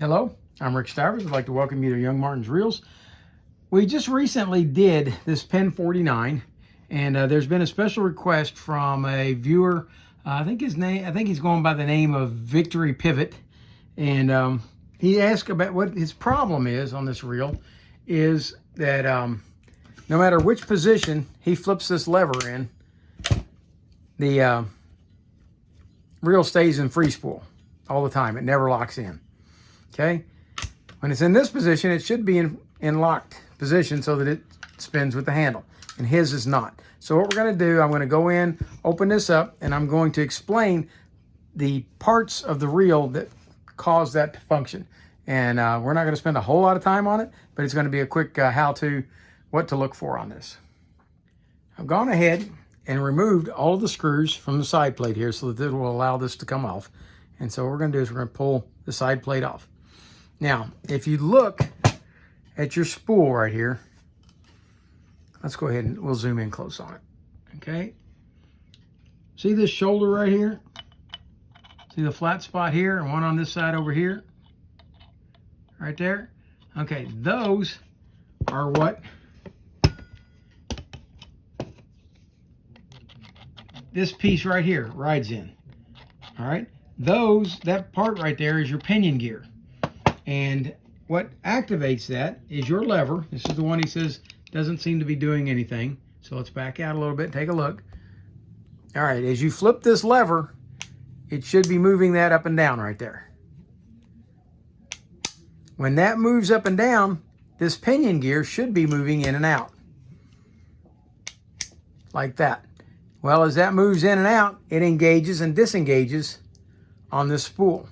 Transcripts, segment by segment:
Hello, I'm Rick Stivers. I'd like to welcome you to YoungMartin'sReels. We just recently did this Penn 49, and there's been a special request from a viewer. I think he's going by the name of Victory Pivot, and he asked about what his problem is on this reel. Is that no matter which position he flips this lever in, the reel stays in Freespool all the time. It never locks in. Okay, when it's in this position, it should be in locked position so that it spins with the handle, and his is not. So what we're going to do, I'm going to go in, open this up, and I'm going to explain the parts of the reel that cause that to function. And we're not going to spend a whole lot of time on it, but it's going to be a quick how-to, what to look for on this. I've gone ahead and removed all of the screws from the side plate here so that it will allow this to come off. And so what we're going to do is we're going to pull the side plate off. Now, if you look at your spool right here, let's go ahead and we'll zoom in close on it. Okay. See this shoulder right here? See the flat spot here and one on this side over here? Right there? Okay, those are what this piece right here rides in. All right? That part right there is your pinion gear. And what activates that is your lever. This is the one he says doesn't seem to be doing anything. So let's back out a little bit and take a look. All right, as you flip this lever, it should be moving that up and down right there. When that moves up and down, this pinion gear should be moving in and out. Like that. Well, as that moves in and out, it engages and disengages on this spool.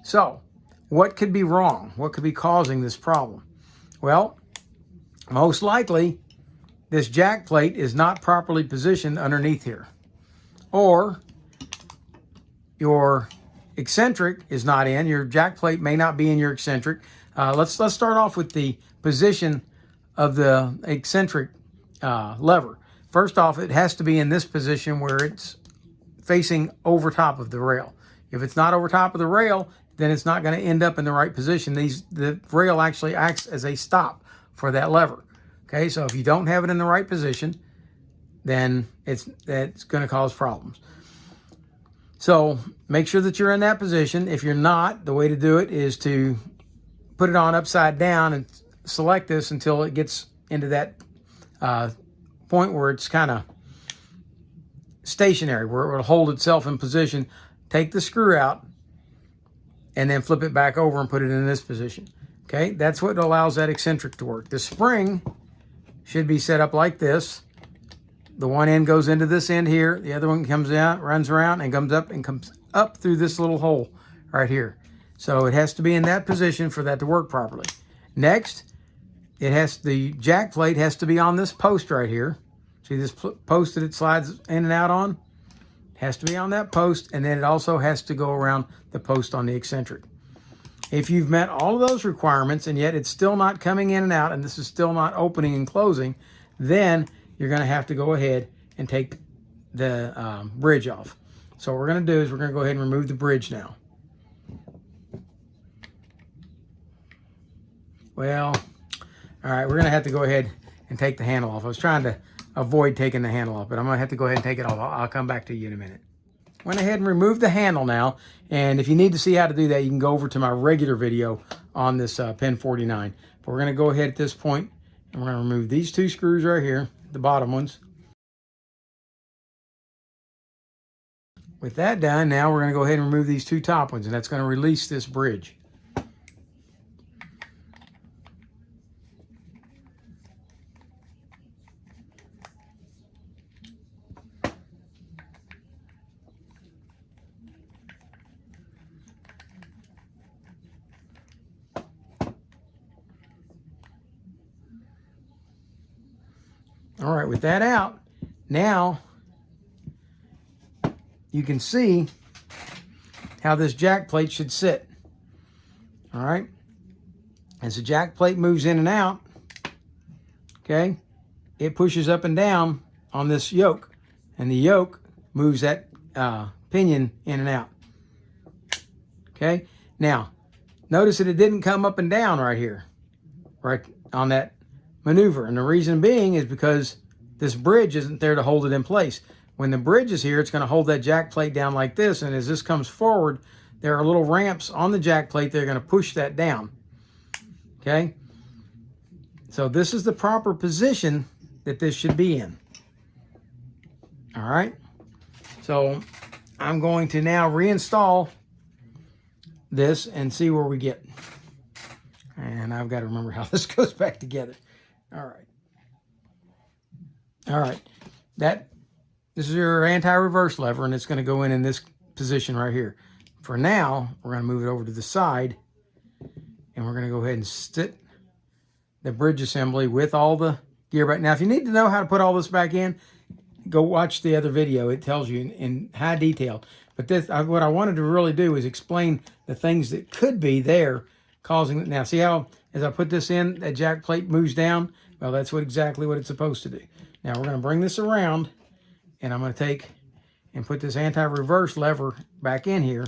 So, what could be wrong? What could be causing this problem? Well, most likely, this jack plate is not properly positioned underneath here. Or, your eccentric is not in. Your jack plate may not be in your eccentric. Let's start off with the position of the eccentric lever. First off, it has to be in this position where it's facing over top of the rail. If it's not over top of the rail, then it's not going to end up in the right position. The rail actually acts as a stop for that lever. Okay, so if you don't have it in the right position, then it's going to cause problems. So make sure that you're in that position. If you're not, the way to do it is to put it on upside down and select this until it gets into that point where it's kind of stationary, where it will hold itself in position. Take the screw out and then flip it back over and put it in this position. Okay, that's what allows that eccentric to work. The spring should be set up like this. The one end goes into this end here. The other one comes out, runs around, and comes up through this little hole right here. So it has to be in that position for that to work properly. Next, the jack plate has to be on this post right here. See this post that it slides in and out on? It has to be on that post, and then it also has to go around the post on the eccentric. If you've met all of those requirements and yet it's still not coming in and out, and this is still not opening and closing, then you're going to have to go ahead and take the bridge off. So what we're going to do is we're going to go ahead and remove the bridge now. Well, all right, we're going to have to go ahead and take the handle off. I was trying to avoid taking the handle off, but I'm going to have to go ahead and take it off. I'll come back to you in a minute. Went ahead and removed the handle now, and if you need to see how to do that, you can go over to my regular video on this Penn 49. But we're going to go ahead at this point, and we're going to remove these two screws right here, the bottom ones. With that done, now we're going to go ahead and remove these two top ones, and that's going to release this bridge. All right, with that out, now you can see how this jack plate should sit. All right, as the jack plate moves in and out, okay, it pushes up and down on this yoke, and the yoke moves that pinion in and out. Okay, now notice that it didn't come up and down right here, right on that maneuver. And the reason being is because this bridge isn't there to hold it in place. When the bridge is here, it's going to hold that jack plate down like this. And as this comes forward, there are little ramps on the jack plate that are going to push that down. Okay? So this is the proper position that this should be in. All right? So I'm going to now reinstall this and see where we get. And I've got to remember how this goes back together. All right. All right. This is your anti-reverse lever, and it's going to go in this position right here. For now, we're going to move it over to the side, and we're going to go ahead and sit the bridge assembly with all the gear back. Now, if you need to know how to put all this back in, go watch the other video. It tells you in high detail. But this, what I wanted to really do is explain the things that could be there causing it. Now, see how as I put this in, that jack plate moves down? Well, that's exactly what it's supposed to do. Now, we're going to bring this around, and I'm going to take and put this anti-reverse lever back in here,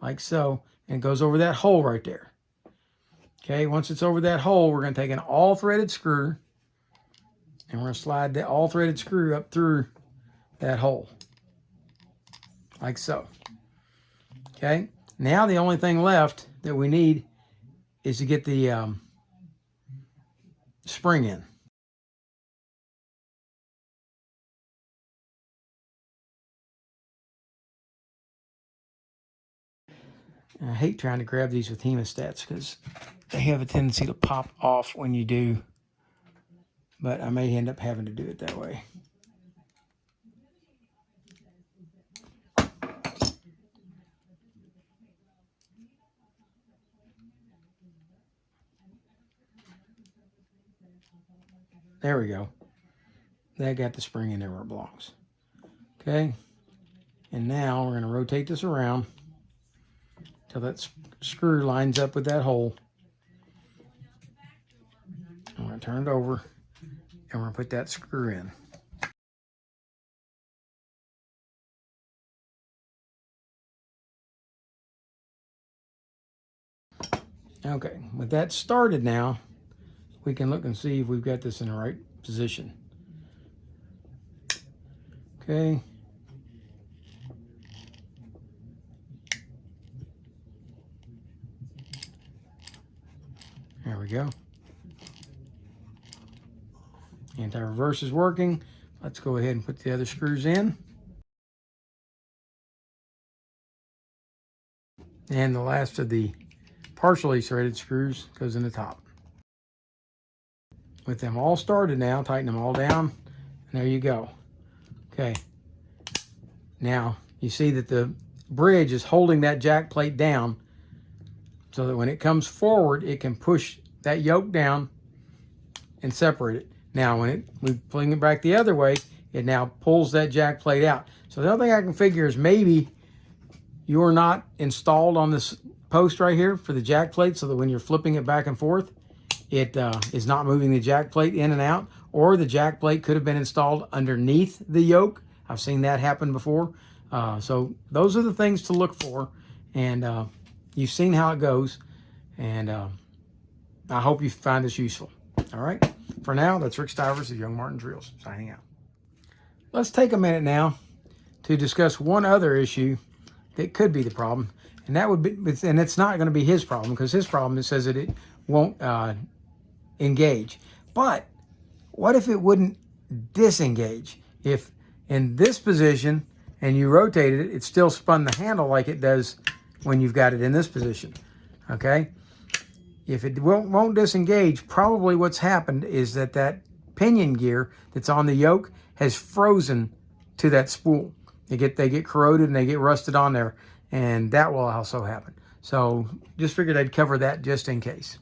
like so, and it goes over that hole right there. Okay, once it's over that hole, we're going to take an all-threaded screw, and we're going to slide the all-threaded screw up through that hole, like so. Okay, now the only thing left that we need is to get the spring in. And I hate trying to grab these with hemostats because they have a tendency to pop off when you do, but I may end up having to do it that way. There we go. That got the spring in there where it belongs. Okay, and now we're going to rotate this around till that screw lines up with that hole. I'm going to turn it over, and we're going to put that screw in. Okay, with that started now, we can look and see if we've got this in the right position. Okay. There we go. Anti-reverse is working. Let's go ahead and put the other screws in. And the last of the partially threaded screws goes in the top. With them all started now, tighten them all down, and there you go. Okay. Now, you see that the bridge is holding that jack plate down so that when it comes forward, it can push that yoke down and separate it. Now, when we fling it back the other way, it now pulls that jack plate out. So the other thing I can figure is maybe you're not installed on this post right here for the jack plate so that when you're flipping it back and forth, it is not moving the jack plate in and out, or the jack plate could have been installed underneath the yoke. I've seen that happen before. So those are the things to look for, and you've seen how it goes, and I hope you find this useful. All right, for now, that's Rick Stivers of Young Martin's Reels signing out. Let's take a minute now to discuss one other issue that could be the problem, and that would be, and it's not going to be his problem, because his problem, it says that it won't engage. But what if it wouldn't disengage? If in this position and you rotated it, it still spun the handle like it does when you've got it in this position. Okay, if it won't disengage, probably what's happened is that pinion gear that's on the yoke has frozen to that spool. They get corroded and they get rusted on there, and that will also happen. So just figured I'd cover that just in case.